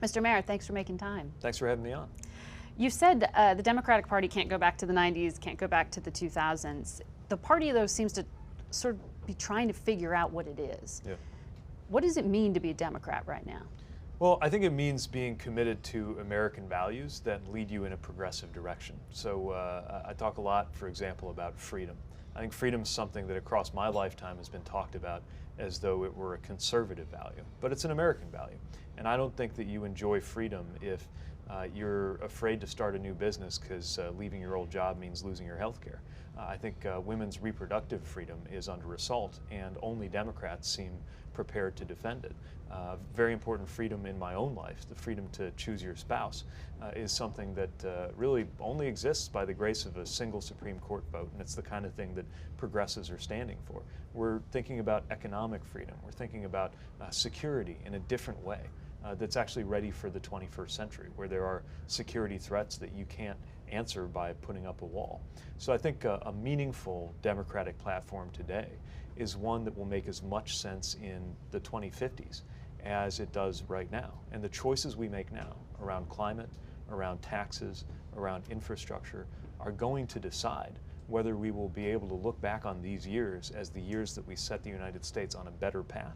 Mr. Mayor, thanks for making time. Thanks for having me on. You said the Democratic Party can't go back to the 90s, can't go back to the 2000s. The party, though, seems to sort of be trying to figure out what it is. Yeah. What does it mean to be a Democrat right now? Well, I think it means being committed to American values that lead you in a progressive direction. So I talk a lot, for example, about freedom. I think freedom is something that across my lifetime has been talked about as though it were a conservative value, but it's an American value. And I don't think that you enjoy freedom if you're afraid to start a new business because leaving your old job means losing your health care. I think women's reproductive freedom is under assault, and only Democrats seem prepared to defend it. Very important freedom in my own life, the freedom to choose your spouse, is something that really only exists by the grace of a single Supreme Court vote, and it's the kind of thing that progressives are standing for. We're thinking about economic freedom. We're thinking about security in a different way. That's actually ready for the 21st century, where there are security threats that you can't answer by putting up a wall. So I think a meaningful Democratic platform today is one that will make as much sense in the 2050s as it does right now. And the choices we make now around climate, around taxes, around infrastructure are going to decide whether we will be able to look back on these years as the years that we set the United States on a better path,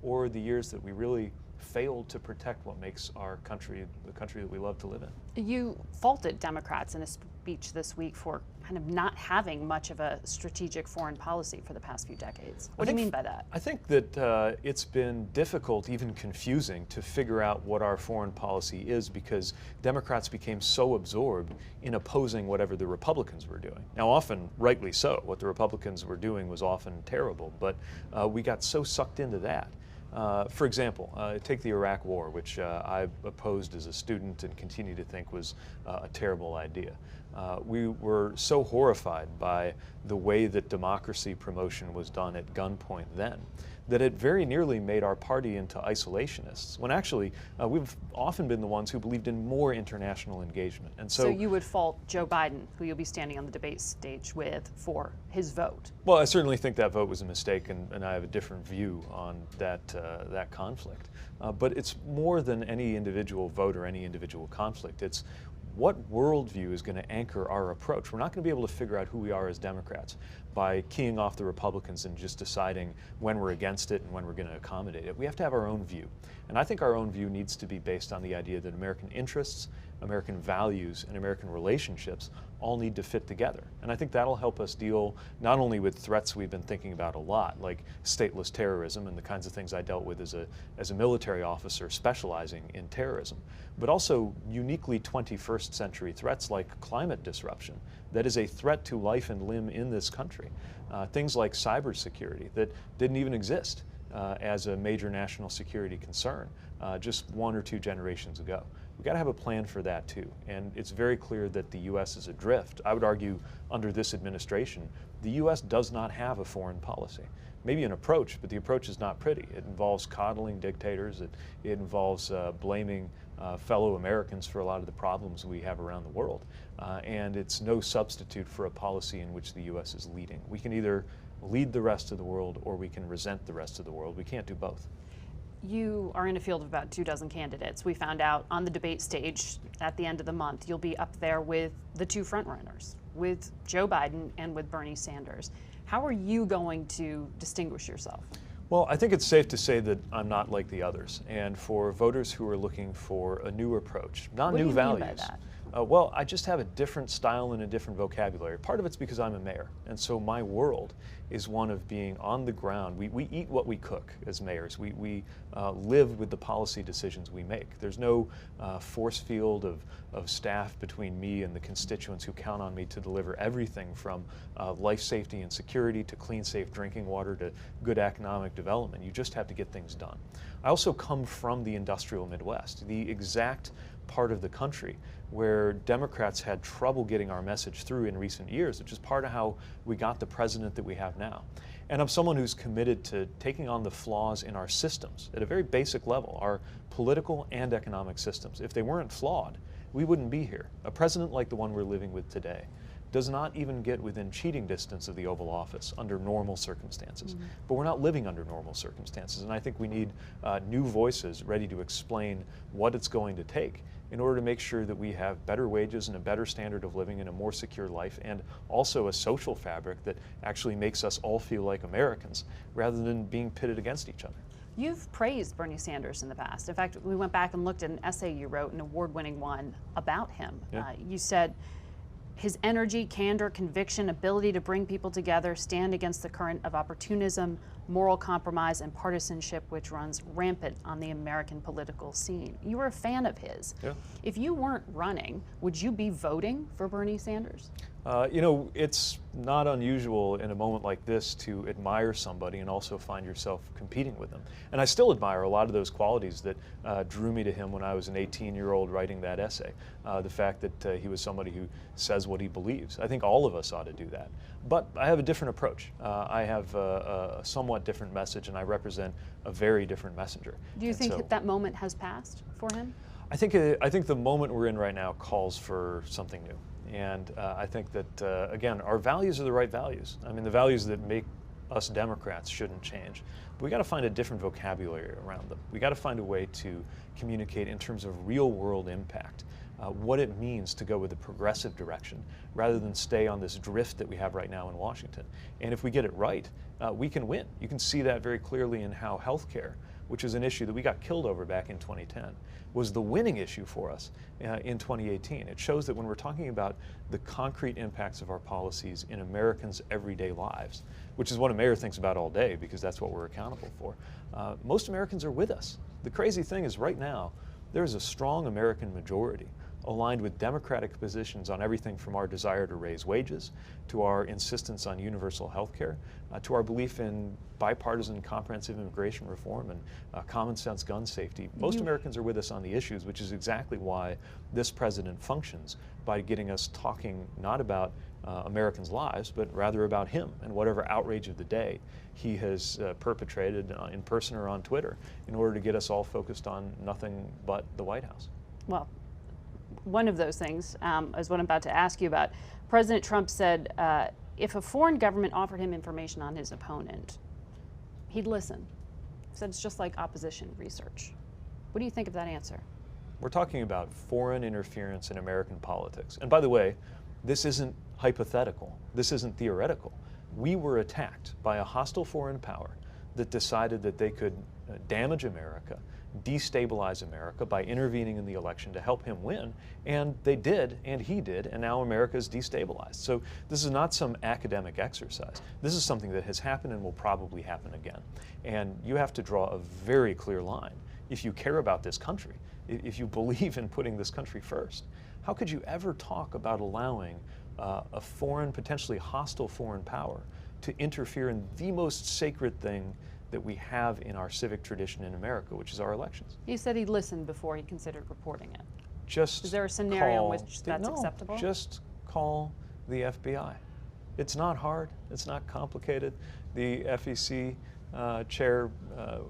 or the years that we really failed to protect what makes our country the country that we love to live in. You faulted Democrats in a speech this week for kind of not having much of a strategic foreign policy for the past few decades. What do you mean by that? I think that it's been difficult, even confusing, to figure out what our foreign policy is because Democrats became so absorbed in opposing whatever the Republicans were doing. Now, often rightly so. What the Republicans were doing was often terrible, but we got so sucked into that. For example, take the Iraq War, which I opposed as a student and continue to think was a terrible idea. We were so horrified by the way that democracy promotion was done at gunpoint then that it very nearly made our party into isolationists, when actually we've often been the ones who believed in more international engagement. And so you would fault Joe Biden, who you'll be standing on the debate stage with, for his vote? Well, I certainly think that vote was a mistake, and I have a different view on that conflict. But it's more than any individual vote or any individual conflict. It's what worldview is going to anchor our approach. We're not going to be able to figure out who we are as Democrats by keying off the Republicans and just deciding when we're against it and when we're going to accommodate it. We have to have our own view. And I think our own view needs to be based on the idea that American interests, American values, and American relationships all need to fit together. And I think that'll help us deal not only with threats we've been thinking about a lot, like stateless terrorism and the kinds of things I dealt with as a military officer specializing in terrorism, but also uniquely 21st century threats like climate disruption that is a threat to life and limb in this country. Things like cybersecurity that didn't even exist as a major national security concern just 1 or 2 generations ago. We've got to have a plan for that too, and it's very clear that the U.S. is adrift. I would argue under this administration, the U.S. does not have a foreign policy. Maybe an approach, but the approach is not pretty. It involves coddling dictators. It involves blaming fellow Americans for a lot of the problems we have around the world. And it's no substitute for a policy in which the U.S. is leading. We can either lead the rest of the world or we can resent the rest of the world. We can't do both. You are in a field of about 24 candidates. We found out on the debate stage at the end of the month, you'll be up there with the 2 frontrunners, with Joe Biden and with Bernie Sanders. How are you going to distinguish yourself? Well, I think it's safe to say that I'm not like the others. And for voters who are looking for a new approach, not new values. What do you mean by that? Well, I just have a different style and a different vocabulary. Part of it's because I'm a mayor, and so my world is one of being on the ground. We eat what we cook as mayors. We live with the policy decisions we make. There's no force field of staff between me and the constituents who count on me to deliver everything from life safety and security to clean, safe drinking water to good economic development. You just have to get things done. I also come from the industrial Midwest, the exact part of the country where Democrats had trouble getting our message through in recent years, which is part of how we got the president that we have now. And I'm someone who's committed to taking on the flaws in our systems at a very basic level, our political and economic systems. If they weren't flawed, we wouldn't be here. A president like the one we're living with today does not even get within cheating distance of the Oval Office under normal circumstances. But we're not living under normal circumstances, and I think we need new voices ready to explain what it's going to take in order to make sure that we have better wages and a better standard of living and a more secure life, and also a social fabric that actually makes us all feel like Americans rather than being pitted against each other. You've praised Bernie Sanders in the past. In fact, we went back and looked at an essay you wrote, an award-winning one, about him. Yeah. You said, his energy, candor, conviction, ability to bring people together, stand against the current of opportunism, moral compromise, and partisanship which runs rampant on the American political scene. You were a fan of his. Yeah. If you weren't running, would you be voting for Bernie Sanders? You know, it's not unusual in a moment like this to admire somebody and also find yourself competing with them. And I still admire a lot of those qualities that drew me to him when I was an 18-year-old writing that essay. The fact that he was somebody who says what he believes. I think all of us ought to do that. But I have a different approach. I have a somewhat different message, and I represent a very different messenger. Do you think that moment has passed for him? I think the moment we're in right now calls for something new. And I think that, again, our values are the right values. I mean, the values that make us Democrats shouldn't change. But we got to find a different vocabulary around them. We got to find a way to communicate in terms of real world impact, what it means to go with a progressive direction rather than stay on this drift that we have right now in Washington. And if we get it right, we can win. You can see that very clearly in how healthcare, which is an issue that we got killed over back in 2010, was the winning issue for us in 2018. It shows that when we're talking about the concrete impacts of our policies in Americans' everyday lives, which is what a mayor thinks about all day because that's what we're accountable for, most Americans are with us. The crazy thing is right now, there's a strong American majority aligned with Democratic positions on everything from our desire to raise wages, to our insistence on universal health care, to our belief in bipartisan comprehensive immigration reform and common sense gun safety. Most Americans are with us on the issues, which is exactly why this president functions, by getting us talking not about Americans' lives, but rather about him and whatever outrage of the day he has perpetrated in person or on Twitter in order to get us all focused on nothing but the White House. Well, one of those things is what I'm about to ask you about. President Trump said if a foreign government offered him information on his opponent, he'd listen. He said it's just like opposition research. What do you think of that answer? We're talking about foreign interference in American politics. And by the way, this isn't hypothetical. This isn't theoretical. We were attacked by a hostile foreign power that decided that they could damage America, destabilize America by intervening in the election to help him win, and they did, and he did, and now America is destabilized. So this is not some academic exercise. This is something that has happened and will probably happen again. And you have to draw a very clear line. If you care about this country, if you believe in putting this country first, how could you ever talk about allowing a foreign, potentially hostile foreign power to interfere in the most sacred thing that we have in our civic tradition in America, which is our elections? He said he'd listen before he considered reporting it. Just is there a scenario in which that's acceptable? Just call the FBI. It's not hard. It's not complicated. The FEC chair,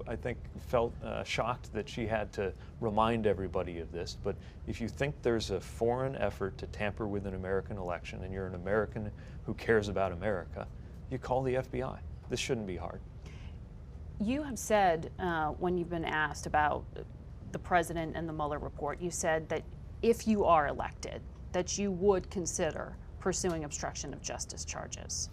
I think, felt shocked that she had to remind everybody of this. But if you think there's a foreign effort to tamper with an American election and you're an American who cares about America, you call the FBI. This shouldn't be hard. You have said, when you've been asked about the president and the Mueller report, you said that if you are elected, that you would consider pursuing obstruction of justice charges.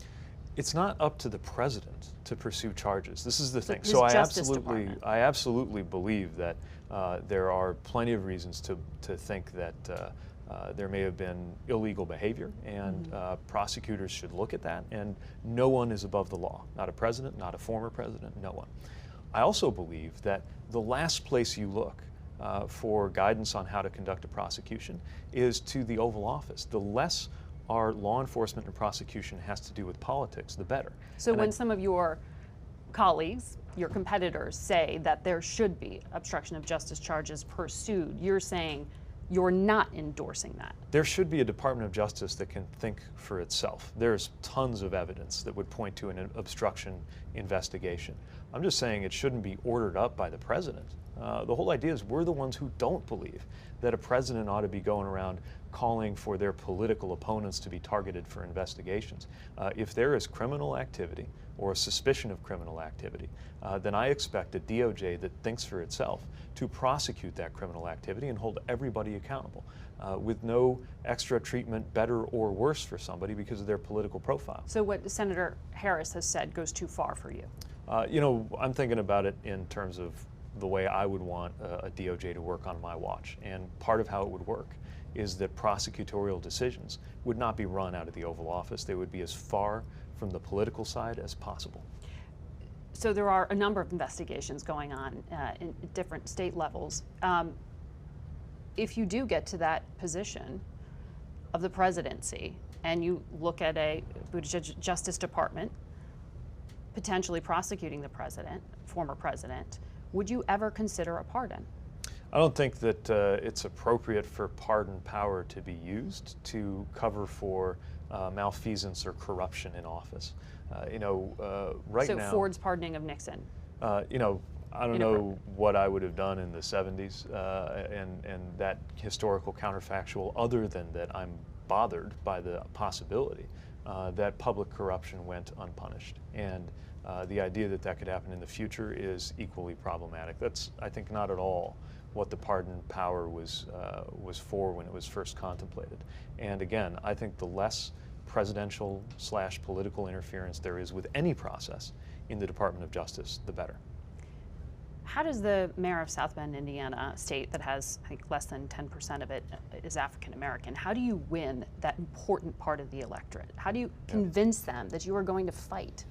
It's not up to the president to pursue charges. This is the thing. His So I absolutely believe that there are plenty of reasons to think that there may have been illegal behavior, and prosecutors should look at that, and no one is above the law. Not a president, not a former president, no one. I also believe that the last place you look for guidance on how to conduct a prosecution is to the Oval Office. The less our law enforcement and prosecution has to do with politics, the better. So when some of your colleagues, your competitors, say that there should be obstruction of justice charges pursued, you're saying you're not endorsing that? There should be a Department of Justice that can think for itself. There's tons of evidence that would point to an obstruction investigation. I'm just saying it shouldn't be ordered up by the president. The whole idea is we're the ones who don't believe that a president ought to be going around calling for their political opponents to be targeted for investigations. If there is criminal activity or a suspicion of criminal activity, then I expect a DOJ that thinks for itself to prosecute that criminal activity and hold everybody accountable with no extra treatment, better or worse for somebody because of their political profile. So what Senator Harris has said goes too far for you? You know, I'm thinking about it in terms of the way I would want a DOJ to work on my watch. And part of how it would work is that prosecutorial decisions would not be run out of the Oval Office. They would be as far from the political side as possible. So there are a number of investigations going on in different state levels. If you do get to that position of the presidency and you look at a Buttigieg Justice Department potentially prosecuting the president, former president, would you ever consider a pardon? I don't think that it's appropriate for pardon power to be used to cover for malfeasance or corruption in office. Right now. So Ford's pardoning of Nixon. I don't know what I would have done in the 70s and that historical counterfactual, other than that I'm bothered by the possibility that public corruption went unpunished. And the idea that that could happen in the future is equally problematic. That's, I think, not at all what the pardon power was for when it was first contemplated. And again, I think the less presidential / political interference there is with any process in the Department of Justice, the better. How does the mayor of South Bend, Indiana, a state that has, I think, less than 10% of it is African American, how do you win that important part of the electorate? How do you convince them that you are going to fight?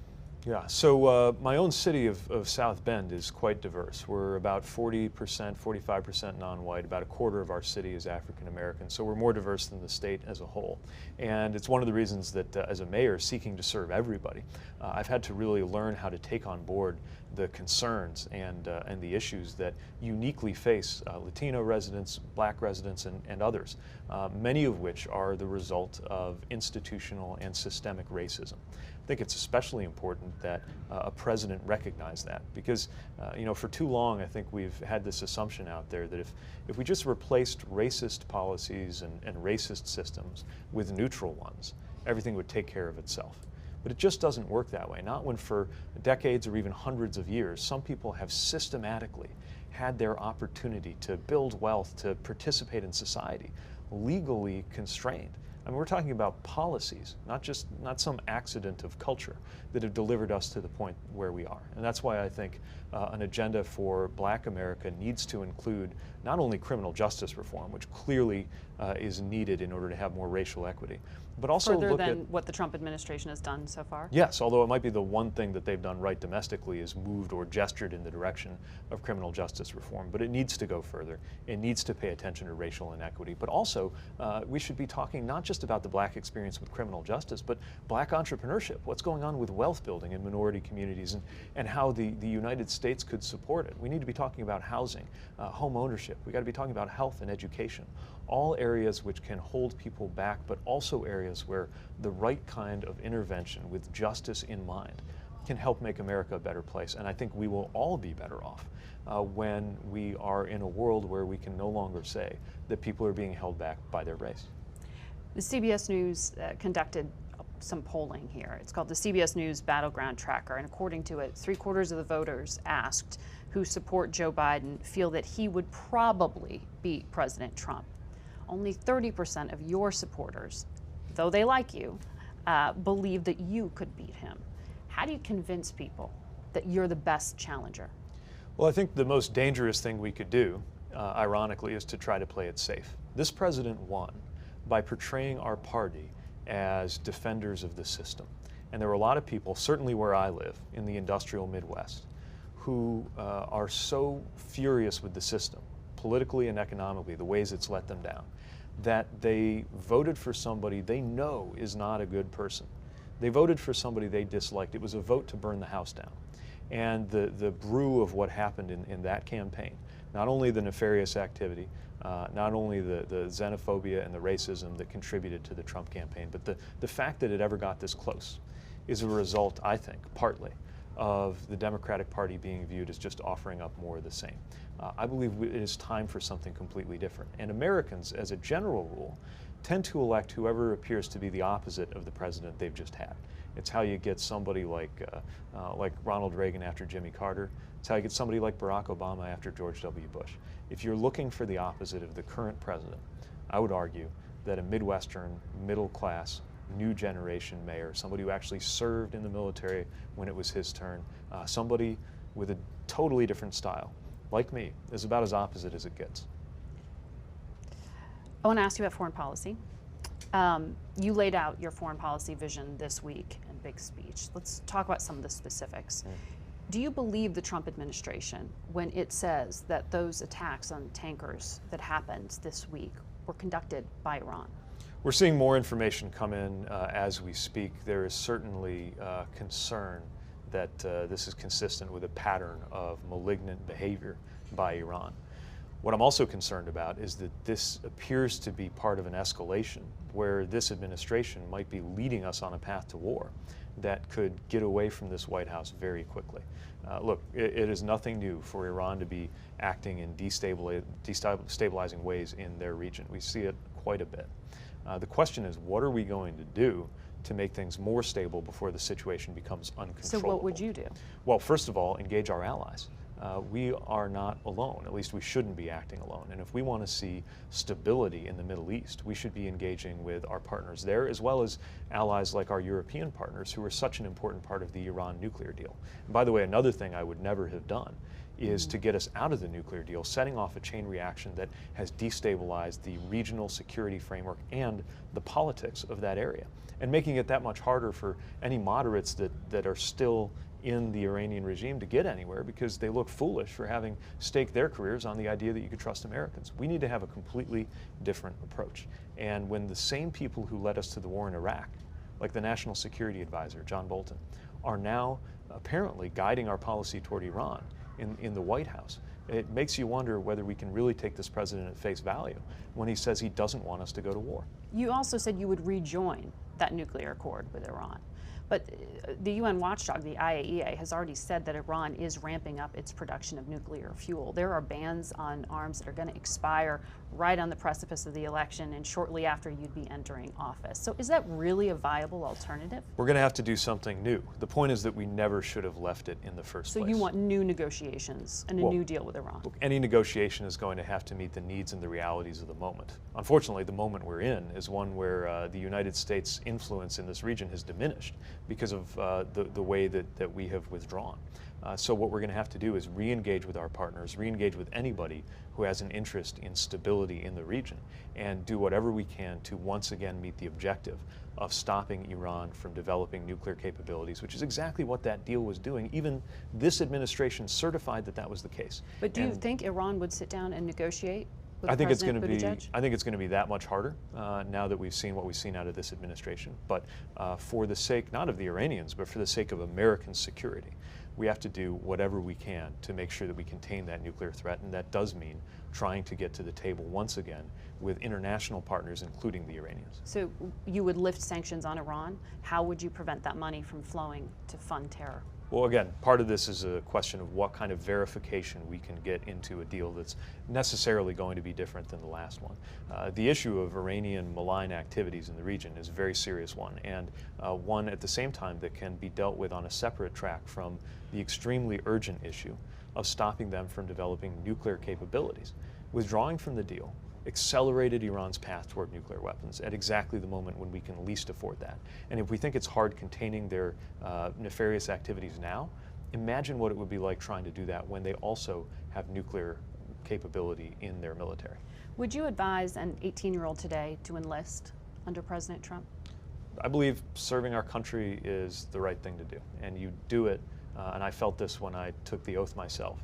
Yeah, so my own city of South Bend is quite diverse. We're about 40%, 45% non-white. About a quarter of our city is African American, so we're more diverse than the state as a whole. And it's one of the reasons that as a mayor seeking to serve everybody, I've had to really learn how to take on board the concerns and the issues that uniquely face Latino residents, Black residents, and others, many of which are the result of institutional and systemic racism. I think it's especially important that a president recognize that because, for too long, I think we've had this assumption out there that if we just replaced racist policies and racist systems with neutral ones, everything would take care of itself. But it just doesn't work that way, not when for decades or even hundreds of years, some people have systematically had their opportunity to build wealth, to participate in society, legally constrained. I mean, we're talking about policies, not some accident of culture that have delivered us to the point where we are. And that's why I think an agenda for Black America needs to include not only criminal justice reform, which clearly is needed in order to have more racial equity, but also further look than at what the Trump administration has done so far? Yes, although it might be the one thing that they've done right domestically is moved or gestured in the direction of criminal justice reform. But it needs to go further. It needs to pay attention to racial inequity. But also, we should be talking not just about the Black experience with criminal justice, but Black entrepreneurship, what's going on with wealth building in minority communities, and how the United States could support it. We need to be talking about housing, home ownership. We've got to be talking about health and education. All areas which can hold people back, but also areas where the right kind of intervention with justice in mind can help make America a better place. And I think we will all be better off when we are in a world where we can no longer say that people are being held back by their race. The CBS News conducted some polling here. It's called the CBS News Battleground Tracker, and according to it, 3/4 of the voters asked who support Joe Biden feel that he would probably beat President Trump. Only 30% of your supporters, though they like you, believe that you could beat him. How do you convince people that you're the best challenger? Well, I think the most dangerous thing we could do, ironically, is to try to play it safe. This president won by portraying our party as defenders of the system. And there are a lot of people, certainly where I live, in the industrial Midwest, who are so furious with the system, politically and economically, the ways it's let them down, that they voted for somebody they know is not a good person. They voted for somebody they disliked. It was a vote to burn the house down. And the brew of what happened in that campaign, not only the nefarious activity, not only the xenophobia and the racism that contributed to the Trump campaign, but the fact that it ever got this close is a result, I think, partly of the Democratic Party being viewed as just offering up more of the same. I believe it is time for something completely different. And Americans, as a general rule, tend to elect whoever appears to be the opposite of the president they've just had. It's how you get somebody like Ronald Reagan after Jimmy Carter. It's how you get somebody like Barack Obama after George W. Bush. If you're looking for the opposite of the current president, I would argue that a Midwestern, middle-class, new generation mayor, somebody who actually served in the military when it was his turn, somebody with a totally different style, like me, is about as opposite as it gets. I want to ask you about foreign policy. You laid out your foreign policy vision this week in a big speech. Let's talk about some of the specifics. Do you believe the Trump administration when it says that those attacks on tankers that happened this week were conducted by Iran? We're seeing more information come in as we speak. There is certainly concern that this is consistent with a pattern of malignant behavior by Iran. What I'm also concerned about is that this appears to be part of an escalation where this administration might be leading us on a path to war that could get away from this White House very quickly. Look, it is nothing new for Iran to be acting in destabilizing ways in their region. We see it quite a bit. The question is, what are we going to do to make things more stable before the situation becomes uncontrollable? So what would you do? Well, first of all, engage our allies. We are not alone. At least we shouldn't be acting alone. And if we want to see stability in the Middle East, we should be engaging with our partners there, as well as allies like our European partners, who are such an important part of the Iran nuclear deal. And by the way, another thing I would never have done is to get us out of the nuclear deal, setting off a chain reaction that has destabilized the regional security framework and the politics of that area, and making it that much harder for any moderates that are still in the Iranian regime to get anywhere, because they look foolish for having staked their careers on the idea that you could trust Americans. We need to have a completely different approach. And when the same people who led us to the war in Iraq, like the National Security Advisor, John Bolton, are now apparently guiding our policy toward Iran in the White House, it makes you wonder whether we can really take this president at face value when he says he doesn't want us to go to war. You also said you would rejoin that nuclear accord with Iran. But the UN watchdog, the IAEA, has already said that Iran is ramping up its production of nuclear fuel. There are bans on arms that are going to expire right on the precipice of the election and shortly after you'd be entering office. So is that really a viable alternative? We're going to have to do something new. The point is that we never should have left it in the first place. So you want new negotiations and a new deal with Iran? Look, any negotiation is going to have to meet the needs and the realities of the moment. Unfortunately, the moment we're in is one where the United States' influence in this region has diminished because of the way that we have withdrawn. So what we're going to have to do is re-engage with our partners, re-engage with anybody who has an interest in stability in the region, and do whatever we can to once again meet the objective of stopping Iran from developing nuclear capabilities, which is exactly what that deal was doing. Even this administration certified that that was the case. But do you think Iran would sit down and negotiate? I think it's going to be that much harder now that we've seen what we've seen out of this administration. But for the sake not of the Iranians, but for the sake of American security, we have to do whatever we can to make sure that we contain that nuclear threat, and that does mean trying to get to the table once again with international partners, including the Iranians. So you would lift sanctions on Iran. How would you prevent that money from flowing to fund terror? Well, again, part of this is a question of what kind of verification we can get into a deal that's necessarily going to be different than the last one. The issue of Iranian malign activities in the region is a very serious one, and one at the same time that can be dealt with on a separate track from the extremely urgent issue of stopping them from developing nuclear capabilities. Withdrawing from the deal accelerated Iran's path toward nuclear weapons at exactly the moment when we can least afford that. And if we think it's hard containing their nefarious activities now, imagine what it would be like trying to do that when they also have nuclear capability in their military. Would you advise an 18-year-old today to enlist under President Trump? I believe serving our country is the right thing to do, and you do it, and I felt this when I took the oath myself.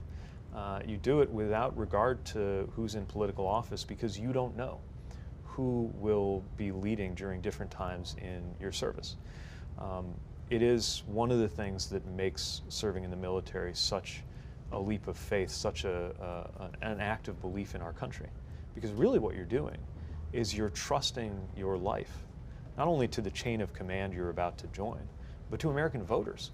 You do it without regard to who's in political office, because you don't know who will be leading during different times in your service. It is one of the things that makes serving in the military such a leap of faith, such an act of belief in our country. Because really what you're doing is you're trusting your life, not only to the chain of command you're about to join, but to American voters.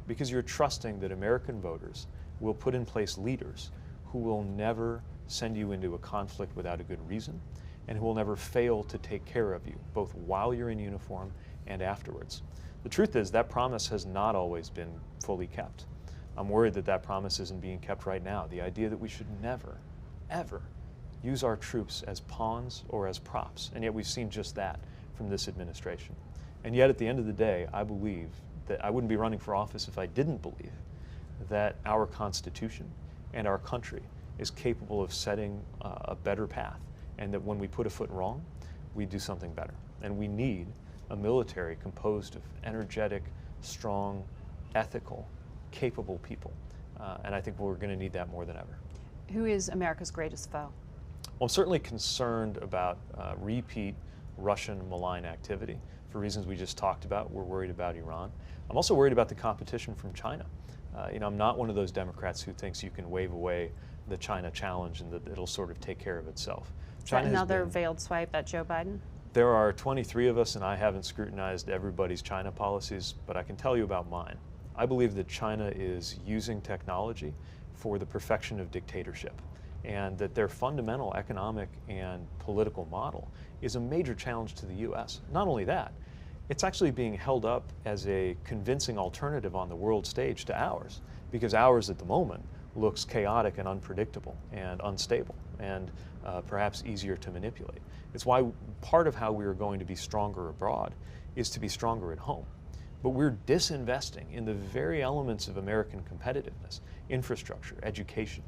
because you're trusting that American voters will put in place leaders who will never send you into a conflict without a good reason, and who will never fail to take care of you, both while you're in uniform and afterwards. The truth is that promise has not always been fully kept. I'm worried that that promise isn't being kept right now. The idea that we should never, ever use our troops as pawns or as props, and yet we've seen just that from this administration. And yet at the end of the day, I believe that I wouldn't be running for office if I didn't believe that our Constitution and our country is capable of setting a better path, and that when we put a foot wrong, we do something better. And we need a military composed of energetic, strong, ethical, capable people. And I think we're going to need that more than ever. Who is America's greatest foe? Well, I'm certainly concerned about repeat Russian malign activity for reasons we just talked about. We're worried about Iran. I'm also worried about the competition from China. I'm not one of those Democrats who thinks you can wave away the China challenge and that it'll sort of take care of itself. Is that another veiled swipe at Joe Biden? There are 23 of us, and I haven't scrutinized everybody's China policies, but I can tell you about mine. I believe that China is using technology for the perfection of dictatorship, and that their fundamental economic and political model is a major challenge to the U.S. Not only that, it's actually being held up as a convincing alternative on the world stage to ours, because ours at the moment looks chaotic and unpredictable and unstable and perhaps easier to manipulate. It's why part of how we are going to be stronger abroad is to be stronger at home. But we're disinvesting in the very elements of American competitiveness: infrastructure, education,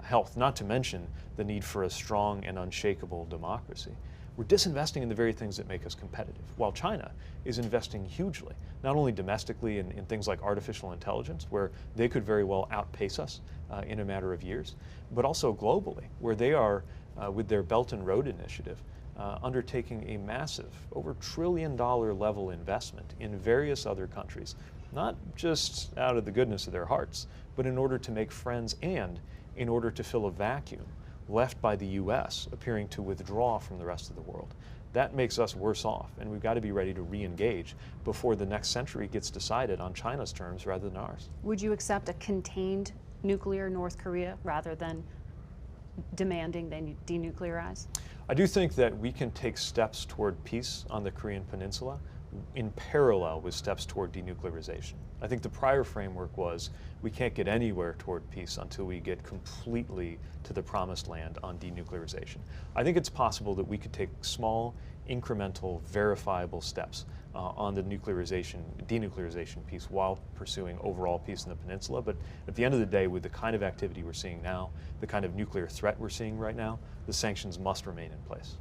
health, not to mention the need for a strong and unshakable democracy. We're disinvesting in the very things that make us competitive, while China is investing hugely, not only domestically in things like artificial intelligence, where they could very well outpace us in a matter of years, but also globally, where they are, with their Belt and Road Initiative, undertaking a massive, over $1 trillion level investment in various other countries, not just out of the goodness of their hearts, but in order to make friends and in order to fill a vacuum left by the U.S. appearing to withdraw from the rest of the world. That makes us worse off, and we've got to be ready to re-engage before the next century gets decided on China's terms rather than ours. Would you accept a contained nuclear North Korea rather than demanding they denuclearize? I do think that we can take steps toward peace on the Korean Peninsula in parallel with steps toward denuclearization. I think the prior framework was we can't get anywhere toward peace until we get completely to the promised land on denuclearization. I think it's possible that we could take small, incremental, verifiable steps on the denuclearization piece while pursuing overall peace in the peninsula. But at the end of the day, with the kind of activity we're seeing now, the kind of nuclear threat we're seeing right now, the sanctions must remain in place.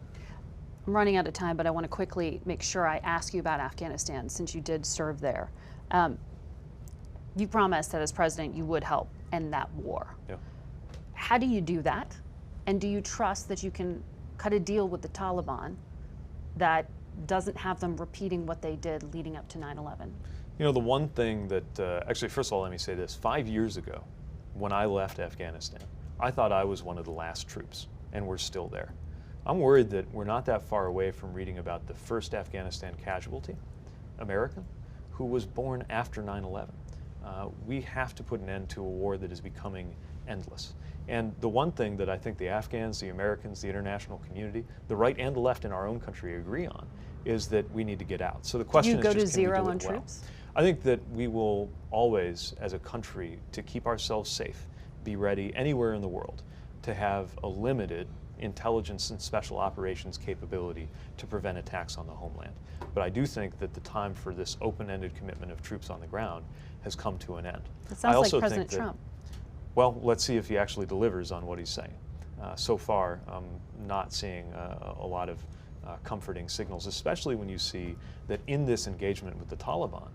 I'm running out of time, but I want to quickly make sure I ask you about Afghanistan, since you did serve there. You promised that as president you would help end that war. Yeah. How do you do that? And do you trust that you can cut a deal with the Taliban that doesn't have them repeating what they did leading up to 9/11? You know, the one thing that, actually, first of all, let me say this. 5 years ago, when I left Afghanistan, I thought I was one of the last troops, and we're still there. I'm worried that we're not that far away from reading about the first Afghanistan casualty, American, who was born after 9/11. We have to put an end to a war that is becoming endless. And the one thing that I think the Afghans, the Americans, the international community, the right and the left in our own country agree on is that we need to get out. So the question is, do you go to just, can we zero do on it well? troops? I think that we will always, as a country, to keep ourselves safe, be ready anywhere in the world to have a limited intelligence and special operations capability to prevent attacks on the homeland. But I do think that the time for this open-ended commitment of troops on the ground has come to an end. It sounds like President Trump. Well, let's see if he actually delivers on what he's saying. So far, I'm not seeing a lot of comforting signals, especially when you see that in this engagement with the Taliban,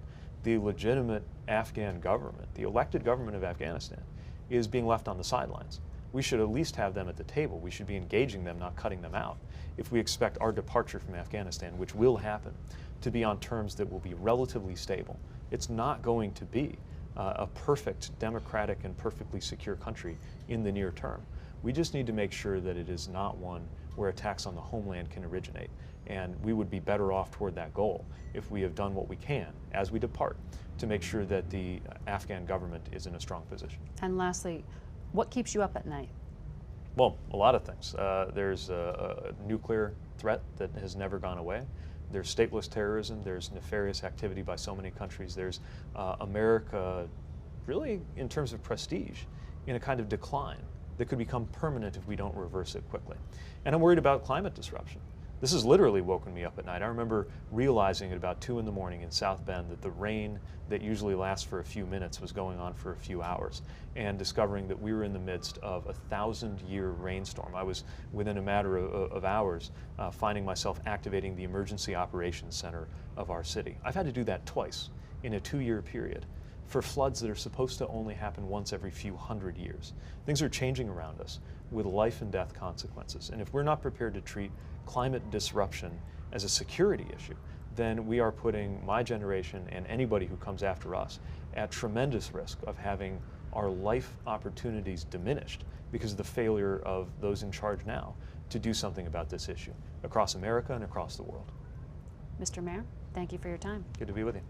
the legitimate Afghan government, the elected government of Afghanistan, is being left on the sidelines. We should at least have them at the table. We should be engaging them, not cutting them out, if we expect our departure from Afghanistan, which will happen, to be on terms that will be relatively stable. It's not going to be a perfect, democratic, and perfectly secure country in the near term. We just need to make sure that it is not one where attacks on the homeland can originate. And we would be better off toward that goal if we have done what we can as we depart to make sure that the Afghan government is in a strong position. And lastly, what keeps you up at night? Well, a lot of things. There's a nuclear threat that has never gone away. There's stateless terrorism. There's nefarious activity by so many countries. There's America, really, in terms of prestige, in a kind of decline that could become permanent if we don't reverse it quickly. And I'm worried about climate disruption. This has literally woken me up at night. I remember realizing at about 2 in the morning in South Bend that the rain that usually lasts for a few minutes was going on for a few hours, and discovering that we were in the midst of a 1,000-year rainstorm. I was, within a matter of hours, finding myself activating the emergency operations center of our city. I've had to do that twice in a 2-year period for floods that are supposed to only happen once every few hundred years. Things are changing around us with life and death consequences. And if we're not prepared to treat climate disruption as a security issue, then we are putting my generation and anybody who comes after us at tremendous risk of having our life opportunities diminished because of the failure of those in charge now to do something about this issue across America and across the world. Mr. Mayor, thank you for your time. Good to be with you.